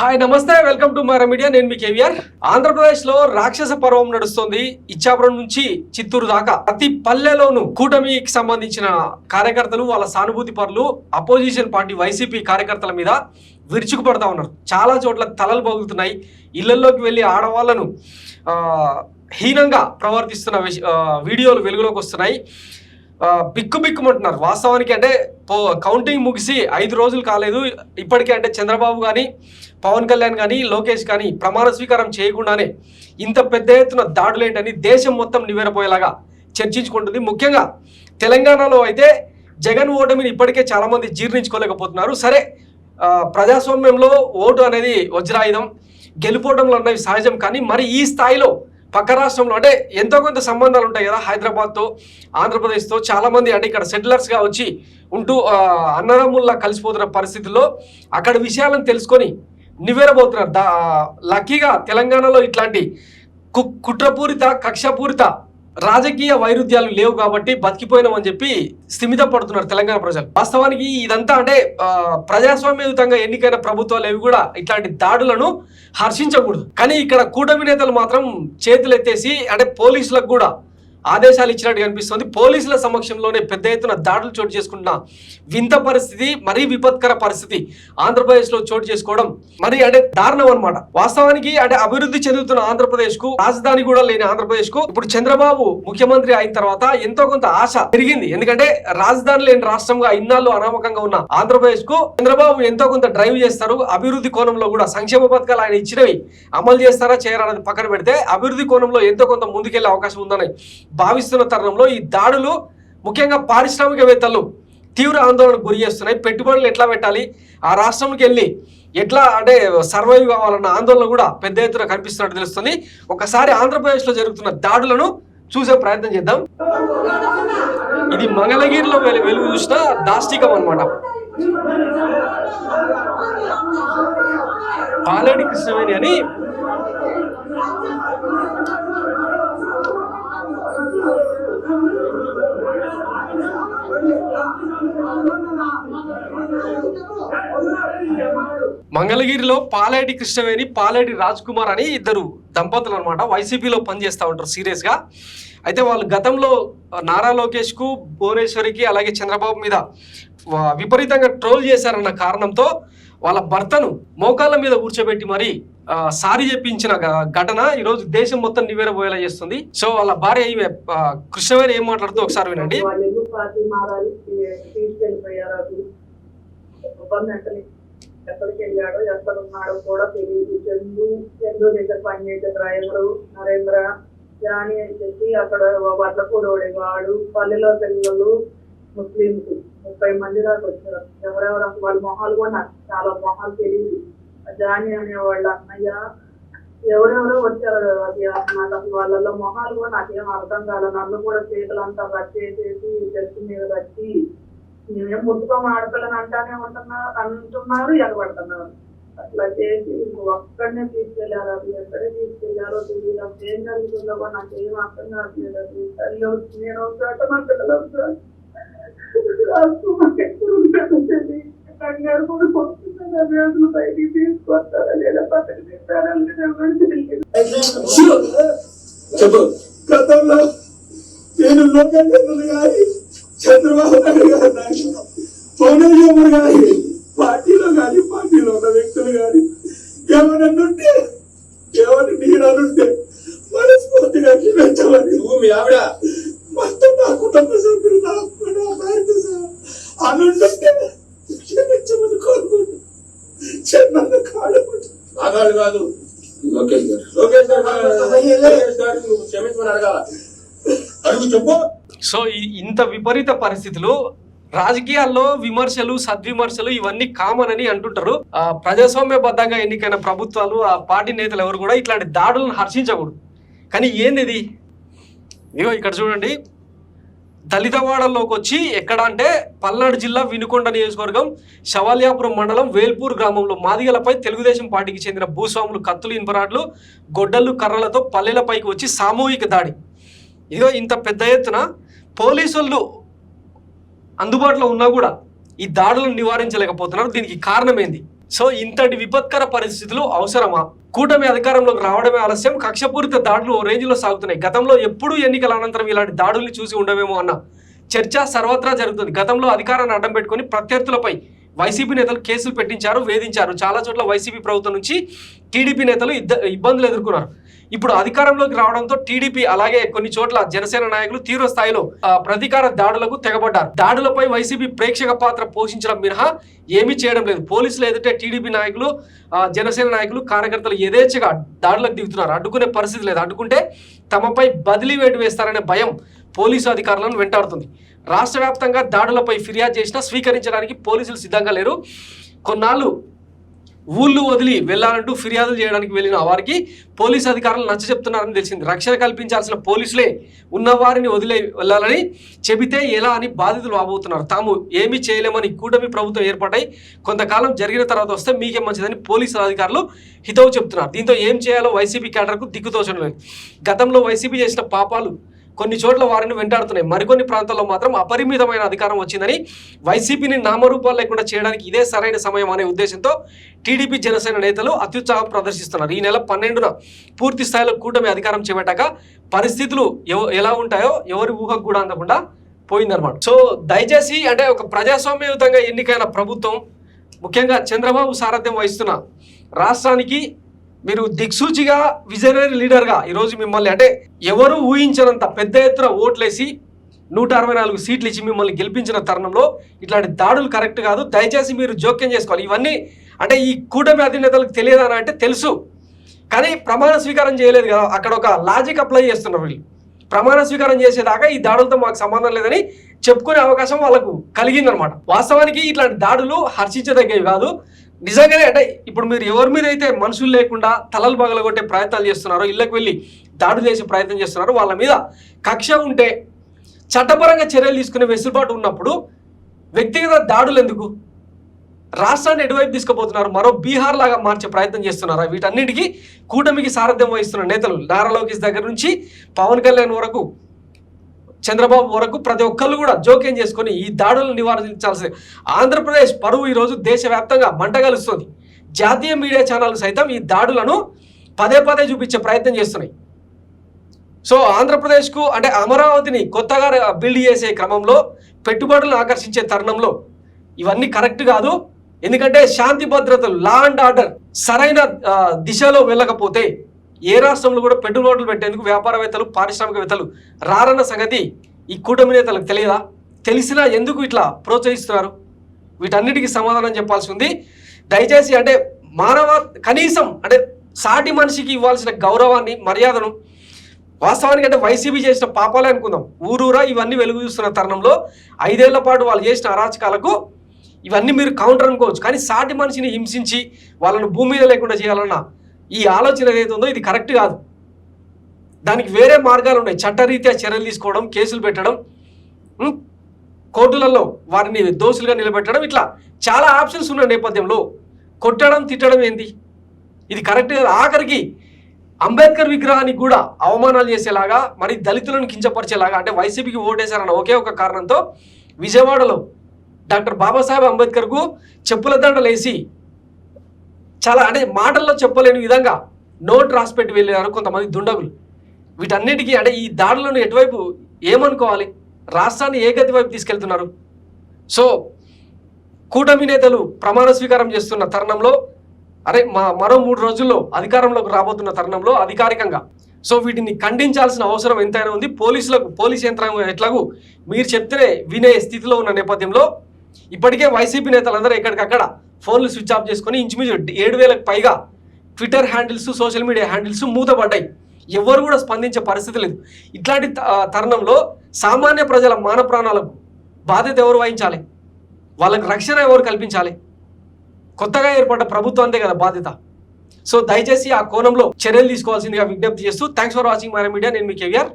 Hi నమస్తే, welcome to Mara media. నేను మీ కేవీఆర్. ఆంధ్రప్రదేశ్లో రాక్షస పర్వం నడుస్తుంది. ఇచ్చాపురం నుంచి చిత్తూరు దాకా ప్రతి పల్లెలోనూ కూటమికి సంబంధించిన కార్యకర్తలు, వాళ్ళ సానుభూతి పరులు అపోజిషన్ పార్టీ వైసీపీ కార్యకర్తల మీద విరుచుకుపడతా ఉన్నారు. చాలా చోట్ల తలలు పగులుతున్నాయి. ఇళ్లలోకి వెళ్ళి ఆడవాళ్లను హీనంగా ప్రవర్తిస్తున్న వీడియోలు వెలుగులోకి వస్తున్నాయి. బిక్కుమంటున్నారు. వాస్తవానికి అంటే కౌంటింగ్ ముగిసి 5 రోజులు కాలేదు. ఇప్పటికే అంటే చంద్రబాబు కానీ, పవన్ కళ్యాణ్ కానీ, లోకేష్ కానీ ప్రమాణ స్వీకారం చేయకుండానే ఇంత పెద్ద ఎత్తున దాడులు ఏంటని దేశం మొత్తం నివేరపోయేలాగా చర్చించుకుంటుంది. ముఖ్యంగా తెలంగాణలో అయితే జగన్ ఓటమిని ఇప్పటికే చాలామంది జీర్ణించుకోలేకపోతున్నారు. సరే, ప్రజాస్వామ్యంలో ఓటు అనేది వజ్రాయుధం, గెలుపోవడంలో అన్నవి సహజం. కానీ మరి ఈ స్థాయిలో పక్క రాష్ట్రంలో అంటే ఎంతో కొంత సంబంధాలు ఉంటాయి కదా, హైదరాబాద్తో, ఆంధ్రప్రదేశ్తో. చాలామంది అంటే ఇక్కడ సెటిలర్స్గా వచ్చి ఉంటూ అన్నదమ్ముల్లా కలిసిపోతున్న పరిస్థితుల్లో అక్కడ విషయాలను తెలుసుకొని నివేరబోతున్నారు. లక్కీగా తెలంగాణలో ఇట్లాంటి కుట్రపూరిత, కక్షపూరిత రాజకీయ వైరుధ్యాలు లేవు కాబట్టి బతికిపోయినామని చెప్పి స్థిమిత పడుతున్నారు తెలంగాణ ప్రజలు. వాస్తవానికి ఇదంతా అంటే ప్రజాస్వామ్యయుతంగా ఎన్నికైన ప్రభుత్వాలు ఏవి కూడా ఇట్లాంటి దాడులను హర్షించకూడదు. కానీ ఇక్కడ కూటమి నేతలు మాత్రం చేతులు ఎత్తేసి అంటే పోలీసులకు కూడా ఆదేశాలు ఇచ్చినట్టు కనిపిస్తుంది. పోలీసుల సమక్షంలోనే పెద్ద ఎత్తున దాడులు చోటు చేసుకుంటున్న వింత పరిస్థితి, మరీ విపత్కర పరిస్థితి ఆంధ్రప్రదేశ్లో చోటు చేసుకోవడం మరి అంటే దారుణం అనమాట. వాస్తవానికి అంటే అభివృద్ధి చెందుతున్న ఆంధ్రప్రదేశ్ కు, రాజధాని కూడా లేని ఆంధ్రప్రదేశ్ కు ఇప్పుడు చంద్రబాబు ముఖ్యమంత్రి అయిన తర్వాత ఎంతో కొంత ఆశ పెరిగింది. ఎందుకంటే రాజధాని లేని రాష్ట్రంగా ఇన్నాళ్ళు అనామకంగా ఉన్న ఆంధ్రప్రదేశ్ కు చంద్రబాబు ఎంతో కొంత డ్రైవ్ చేస్తారు. అభివృద్ధి కోణంలో కూడా సంక్షేమ పథకాలు ఆయన ఇచ్చినవి అమలు చేస్తారా చేయరన్నది పక్కన పెడితే అభివృద్ధి కోణంలో ఎంతో కొంత ముందుకెళ్లే అవకాశం ఉందని భావిస్తున్న తరుణంలో ఈ దాడులు ముఖ్యంగా పారిశ్రామికవేత్తలు తీవ్ర ఆందోళనకు గురి చేస్తున్నాయి. పెట్టుబడులు ఎట్లా పెట్టాలి, ఆ రాష్ట్రంకి వెళ్ళి ఎట్లా అంటే సర్వైవ్ కావాలన్న ఆందోళన కూడా పెద్ద ఎత్తున కనిపిస్తున్నట్టు తెలుస్తుంది. ఒకసారి ఆంధ్రప్రదేశ్లో జరుగుతున్న దాడులను చూసే ప్రయత్నం చేద్దాం. ఇది మంగళగిరిలో వెలుగు చూసిన దాష్టికం అనమాట. పాలేడి కృష్ణవేణి అని మంగళగిరిలో పాలేటి కృష్ణవేణి, పాలేటి రాజ్ కుమార్ అని ఇద్దరు దంపతులు అనమాట. వైసీపీలో పనిచేస్తూ ఉంటారు సీరియస్గా. అయితే వాళ్ళు గతంలో నారా లోకేష్కు, భువనేశ్వరికి అలాగే చంద్రబాబు మీద విపరీతంగా ట్రోల్ చేశారన్న కారణంతో వాళ్ళ భర్తను మోకాళ్ళ మీద కూర్చోబెట్టి మరి సారీ చెప్పించిన ఘటన ఈరోజు దేశం మొత్తం నివేరబోయేలా చేస్తుంది. సో వాళ్ళ భార్య కృష్ణవేణి ఏం మాట్లాడుతూ ఒకసారి వినండి. ఎక్కడికి వెళ్ళాడో ఎక్కడ ఉన్నాడో కూడా తెలియదు. చందు దగ్గర పనిచేసే డ్రైవరు నరేంద్ర, జాని అని చెప్పి అక్కడ వడ్లపూడి వాడు, పల్లెలో పిల్లలు ముస్లింస్ 30 మంది దాకా వచ్చారు. ఎవరెవరు అసలు వాళ్ళ మొహాలు కూడా నాకు చాలా మొహాలు తెలియదు. జాని అనేవాళ్ళు అన్నయ్య ఎవరెవరో వచ్చారు. అది నాకు అసలు వాళ్ళలో మొహాలు కూడా నాకేం అర్థం కాదు. నన్ను కూడా చేతులంతా కట్టేసేసి చెట్టు మీద కట్టి నేనేం ముట్టుకోమ ఆడపిల్లని అంటున్నారు, ఎగబడుతున్నారు. అట్లా చేసి ఒక్కడనే తీసుకెళ్లారు. అది ఎక్కడే తీసుకెళ్లారో తెలియదు. అప్పుడు ఏం జరుగుతుందో కూడా నాకు ఏం అర్థం కావట్లేదు. అది తల్లి వచ్చి నేను వచ్చాక మా పిల్లలు వచ్చారు. కంగారు కూడా వస్తున్నారు. రోజులు బయటికి తీసుకొస్తారా లేదా పక్కన తింటారని గతంలో నేను లోకేశ్వరులు గారి, చంద్రబాబు నాయుడు గారు కానీ, పవన్ గారి పార్టీలో ఉన్న వ్యక్తులు కానీ ఏమనంటే నేనంటే మనస్ఫూర్తిగా క్షమించమని నువ్వు మీ ఆవిడ మొత్తం నా కుటుంబ సభ్యులు నా భార్య అనుంటే క్షమించమని కోరుకుంటూ చిన్న కాళ్ళు కాదు లోకేష్ గారు నువ్వు క్షమించమని అడగాల అడుగు చెప్పు. సో ఇంత విపరీత పరిస్థితులు రాజకీయాల్లో విమర్శలు, సద్విమర్శలు ఇవన్నీ కామన్ అని అంటుంటారు. ప్రజాస్వామ్యబద్ధంగా ఎన్నికైన ప్రభుత్వాలు, ఆ పార్టీ నేతలు ఎవరు కూడా ఇట్లాంటి దాడులను హర్షించకూడదు. కానీ ఏంది ఇగో ఇక్కడ చూడండి, దళితవాడల్లోకి వచ్చి ఎక్కడ అంటే పల్నాడు జిల్లా వినుకొండ నియోజకవర్గం శవాల్యాపురం మండలం వేల్పూర్ గ్రామంలో మాదిగలపై తెలుగుదేశం పార్టీకి చెందిన భూస్వాములు కత్తులు, ఇనుపరాడ్లు, గొడ్డళ్ళు, కర్రలతో పల్లెలపైకి వచ్చి సామూహిక దాడి. ఇదిగో ఇంత పెద్ద ఎత్తున పోలీసులు అందుబాటులో ఉన్నా కూడా ఈ దాడులను నివారించలేకపోతున్నారు. దీనికి కారణం ఏంది? సో ఇంతటి విపత్కర పరిస్థితులు అవసరమా? కూటమి అధికారంలోకి రావడమే ఆలస్యం, కక్షపూరిత దాడులు ఓ రేంజ్లో సాగుతున్నాయి. గతంలో ఎప్పుడూ ఎన్నికల అనంతరం ఇలాంటి దాడుల్ని చూసి ఉండవేమో అన్న చర్చ సర్వత్రా జరుగుతుంది. గతంలో అధికారాన్ని అడ్డం పెట్టుకుని ప్రత్యర్థులపై వైసీపీ నేతలు కేసులు పెట్టించారు, వేధించారు. చాలా చోట్ల వైసీపీ ప్రభుత్వం నుంచి టీడీపీ నేతలు ఇబ్బందులు ఎదుర్కొన్నారు. ఇప్పుడు అధికారంలోకి రావడంతో టీడీపీ అలాగే కొన్ని చోట్ల జనసేన నాయకులు తీవ్ర స్థాయిలో ప్రతీకార దాడులకు తెగబడ్డారు. దాడులపై వైసీపీ ప్రేక్షక పాత్ర పోషించడం మినహా ఏమీ చేయడం లేదు. పోలీసులు ఎదుటే టీడీపీ నాయకులు, జనసేన నాయకులు, కార్యకర్తలు యథేచ్ఛగా దాడులకు దిగుతున్నారు. అడ్డుకునే పరిస్థితి లేదు. అడ్డుకుంటే తమపై బదిలీ వేటు వేస్తారనే భయం పోలీసు అధికారులను వెంటాడుతుంది. రాష్ట్ర వ్యాప్తంగా దాడులపై ఫిర్యాదు చేసినా స్వీకరించడానికి పోలీసులు సిద్ధంగా లేరు. కొన్నాళ్ళు ఊళ్ళు వదిలి వెళ్లాలంటూ ఫిర్యాదులు చేయడానికి వెళ్ళిన వారికి పోలీసు అధికారులు నచ్చచెప్తున్నారని తెలిసింది. రక్షణ కల్పించాల్సిన పోలీసులే ఉన్నవారిని వదిలే వెళ్ళాలని చెబితే ఎలా అని బాధితులు వాపోతున్నారు. తాము ఏమీ చేయలేమని కూటమి ప్రభుత్వం ఏర్పడై కొంతకాలం జరిగిన తర్వాత వస్తే మీకే మంచిదని పోలీసు అధికారులు హితవు చెప్తున్నారు. దీంతో ఏం చేయాలో వైసీపీ కేడర్కు దిక్కుతోచడం లేదు. గతంలో వైసీపీ చేసిన పాపాలు కొన్ని చోట్ల వారిని వెంటాడుతున్నాయి. మరికొన్ని ప్రాంతాల్లో మాత్రం అపరిమితమైన అధికారం వచ్చిందని వైసీపీని నామరూపాలు లేకుండా చేయడానికి ఇదే సరైన సమయం అనే ఉద్దేశంతో టీడీపీ జనసేన నేతలు అత్యుత్సాహం ప్రదర్శిస్తున్నారు. ఈ నెల 12న పూర్తి స్థాయిలో కూటమి అధికారం చేపట్టాక పరిస్థితులు ఎలా ఉంటాయో ఎవరి ఊహకు కూడా అందకుండా పోయిందన్నమాట. సో దయచేసి అంటే ఒక ప్రజాస్వామ్యయుతంగా ఎన్నికైన ప్రభుత్వం, ముఖ్యంగా చంద్రబాబు సారథ్యం వహిస్తున్న రాష్ట్రానికి మీరు దిక్సూచిగా, విజనరీ లీడర్గా ఈరోజు మిమ్మల్ని అంటే ఎవరు ఊహించినంత పెద్ద ఎత్తున ఓట్లేసి 164 సీట్లు ఇచ్చి మిమ్మల్ని గెలిపించిన తరుణంలో ఇట్లాంటి దాడులు కరెక్ట్ కాదు. దయచేసి మీరు జోక్యం చేసుకోవాలి. ఇవన్నీ అంటే ఈ కూటమి అధినేతలకు తెలియదని అంటే తెలుసు, కానీ ప్రమాణ స్వీకారం చేయలేదు కదా. అక్కడ ఒక లాజిక్ అప్లై చేస్తున్నారు వీళ్ళు. ప్రమాణ స్వీకారం చేసేదాకా ఈ దాడులతో మాకు సంబంధం లేదని చెప్పుకునే అవకాశం వాళ్ళకు కలిగిందనమాట. వాస్తవానికి ఇట్లాంటి దాడులు హర్షించదగ్గవి కాదు. నిజంగానే అంటే ఇప్పుడు మీరు ఎవరి మీద అయితే మనుషులు లేకుండా తలలు పగలగొట్టే ప్రయత్నాలు చేస్తున్నారో, ఇళ్ళకి వెళ్ళి దాడులు చేసే ప్రయత్నం చేస్తున్నారో వాళ్ళ మీద కక్ష ఉంటే చట్టపరంగా చర్యలు తీసుకునే వెసులుబాటు ఉన్నప్పుడు వ్యక్తిగత దాడులు ఎందుకు? రాష్ట్రాన్ని ఎటువైపు తీసుకుపోతున్నారు? మరో బీహార్ లాగా మార్చే ప్రయత్నం చేస్తున్నారా? వీటన్నిటికీ కూటమికి సారథ్యం వహిస్తున్న నేతలు నారా లోకేష్ దగ్గర నుంచి పవన్ కళ్యాణ్ వరకు, చంద్రబాబు వరకు ప్రతి ఒక్కళ్ళు కూడా జోక్యం చేసుకొని ఈ దాడులను నివారించాల్సి. ఆంధ్రప్రదేశ్ పరువు ఈరోజు దేశవ్యాప్తంగా మంటగలుస్తుంది. జాతీయ మీడియా ఛానళ్లు సైతం ఈ దాడులను పదే పదే చూపించే ప్రయత్నం చేస్తున్నాయి. సో ఆంధ్రప్రదేశ్కు అంటే అమరావతిని కొత్తగా బిల్డ్ చేసే క్రమంలో, పెట్టుబడులను ఆకర్షించే తరుణంలో ఇవన్నీ కరెక్ట్ కాదు. ఎందుకంటే శాంతి భద్రతలు, లా అండ్ ఆర్డర్ సరైన దిశలో వెళ్ళకపోతే ఏ రాష్ట్రంలో కూడా పెట్టుబడులు పెట్టేందుకు వ్యాపారవేత్తలు, పారిశ్రామికవేత్తలు రారన్న సంగతి ఈ కూటమి నేతలకు తెలియదా? తెలిసినా ఎందుకు ఇట్లా ప్రోత్సహిస్తున్నారు? వీటన్నిటికీ సమాధానం చెప్పాల్సి ఉంది. దయచేసి అంటే కనీసం అంటే సాటి మనిషికి ఇవ్వాల్సిన గౌరవాన్ని, మర్యాదను, వాస్తవానికి అంటే వైసీపీ చేసిన పాపాలే అనుకుందాం. ఊరూరా ఇవన్నీ వెలుగు చూస్తున్న తరుణంలో 5 ఏళ్ల పాటు వాళ్ళు చేసిన అరాచకాలకు ఇవన్నీ మీరు కౌంటర్ అనుకోవచ్చు. కానీ సాటి మనిషిని హింసించి వాళ్ళను భూమి మీద లేకుండా చేయాలన్న ఈ ఆలోచన ఏదైతే ఉందో ఇది కరెక్ట్ కాదు. దానికి వేరే మార్గాలు ఉన్నాయి. చట్టరీత్యా చర్యలు తీసుకోవడం, కేసులు పెట్టడం, కోర్టులలో వారిని దోషులుగా నిలబెట్టడం, ఇట్లా చాలా ఆప్షన్స్ ఉన్న నేపథ్యంలో కొట్టడం, తిట్టడం ఏంటి? ఇది కరెక్ట్ కాదు. ఆఖరికి అంబేద్కర్ విగ్రహానికి కూడా అవమానాలు చేసేలాగా, మరి దళితులను కించపరిచేలాగా, అంటే వైసీపీకి ఓటేశారన్న ఒకే ఒక కారణంతో విజయవాడలో డాక్టర్ బాబాసాహెబ్ అంబేద్కర్కు చెప్పుల దండలు వేసి చాలా అంటే మాటల్లో చెప్పలేని విధంగా నోట్ రాసిపెట్టి వెళ్ళారు కొంతమంది దుండగులు. వీటన్నిటికీ అంటే ఈ దాడులను ఎటువైపు ఏమనుకోవాలి? రాష్ట్రాన్ని ఏ గతి వైపు తీసుకెళ్తున్నారు? సో కూటమి నేతలు ప్రమాణ స్వీకారం చేస్తున్న తరుణంలో, మరో 3 రోజుల్లో అధికారంలోకి రాబోతున్న తరుణంలో అధికారికంగా సో వీటిని ఖండించాల్సిన అవసరం ఎంతైనా ఉంది. పోలీస్ యంత్రాంగం ఎట్లాగూ మీరు చెప్తే వినే స్థితిలో ఉన్న నేపథ్యంలో ఇప్పటికే వైసీపీ నేతలందరూ ఎక్కడికక్కడ ఫోన్లు స్విచ్ ఆఫ్ చేసుకొని ఇంచుమించు 7,000కు పైగా Twitter handles, social media handles మూతపడ్డాయి. ఎవరు కూడా స్పందించే పరిస్థితి లేదు. ఇట్లాంటి తరుణంలో సామాన్య ప్రజల మాన ప్రాణాలకు బాధ్యత ఎవరు వహించాలి? వాళ్ళకి రక్షణ ఎవరు కల్పించాలి? కొత్తగా ఏర్పడ్డ ప్రభుత్వాందే కదా బాధ్యత. సో దయచేసి ఆ కోణంలో చర్యలు తీసుకోవాల్సిందిగా విజ్ఞప్తి చేస్తూ thanks for watching my media. నేను మీ కేవీఆర్.